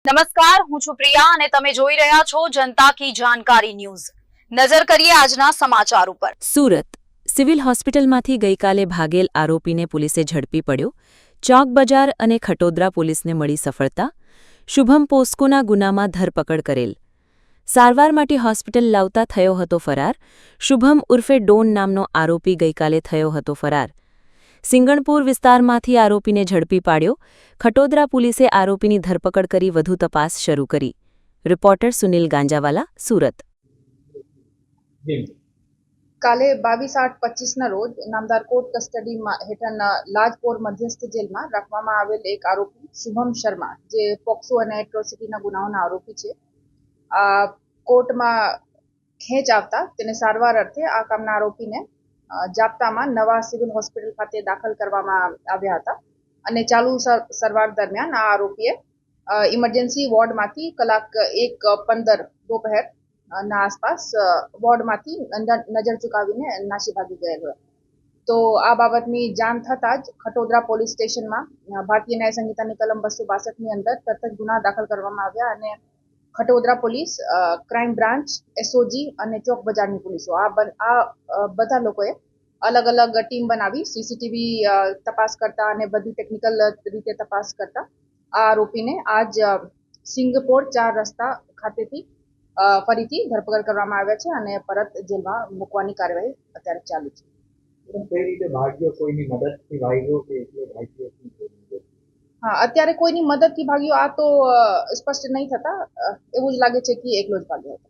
નમસ્કાર, હું છું પ્રિયા અને તમે જોઈ રહ્યા છો જનતા કી જાણકારી ન્યૂઝ। નજર કરીએ આજના સમાચાર ઉપર। સુરત સિવિલ હોસ્પિટલમાંથી ગઈકાલે ભાગેલ આરોપીને પોલીસે ઝડપી પડ્યો। ચોક બજાર અને ખટોદરા પોલીસને મળી સફળતા। શુભમ પોસ્કોના ગુનામાં ધરપકડ કરેલ। સારવાર માટે હોસ્પિટલ લાવતા થયો હતો ફરાર। શુભમ ઉર્ફે ડોન નામનો આરોપી ગઈકાલે થયો હતો ફરાર। સિંગણપુર વિસ્તારમાંથી આરોપીને ઝડપી પાડ્યો। ખટોદરા પોલીસે આરોપીની ધરપકડ કરી વધુ તપાસ શરૂ કરી। રિપોર્ટર સુનિલ ગાંજાવાલા, સુરત। કાલે 22/8/25ના રોજ નામદાર કોર્ટ કસ્ટડી હેઠળના લાજપોર મધ્યસ્થ જેલમાં રાખવામાં આવેલ એક આરોપી શુભમ શર્મા, જે પોક્સો અને એટ્રોસિટીના ગુનાઓના આરોપી છે, કોર્ટમાં ખેંચ આવતા તેને સારવાર અર્થે આ કામના આરોપીને જાપ્તામાં નવા સિવિલ હોસ્પિટલ ખાતે દાખલ કરવામાં આવ્યા હતા અને ચાલુ સારવાર દરમિયાન આ આરોપીએ ઇમરજન્સી વોર્ડમાંથી કલાક 1:15 दोपहर ના આસપાસ વોર્ડમાંથી નજર ચૂકાવીને નાસી ભાગી ગયેલો। તો આ બાબતની જાણ થતાં જ ખટોદરા પોલીસ સ્ટેશનમાં ભારતીય ન્યાય સંહિતાની કલમ 262ની અંદર તરત જ ગુના દાખલ કરવામાં આવ્યા અને Khatodara police, crime branch, SOG અને ચોક બજારની પોલીસો આ બધા લોકોએ અલગ અલગ ટીમ બનાવી સીસીટીવી તપાસ કરતા અને બધી ટેકનિકલ રીતે તપાસ કરતા આ આરોપીને આજ સિંગપોર 4 રસ્તા ખાતેથી ફરીથી ધરપકડ કરવામાં આવ્યા છે અને પરત જેલમાં મૂકવાની કાર્યવાહી અત્યારે ચાલુ છે। કઈ રીતે ભાગ્યો? કોઈની મદદથી ભાગ્યો કે એકલો ભાગ્યો? હા, અત્યારે કોઈની મદદથી ભાગ્યો આ તો સ્પષ્ટ નહીં થતા, એવું જ લાગે છે કે એકલો જ ભાગ્યો હતો।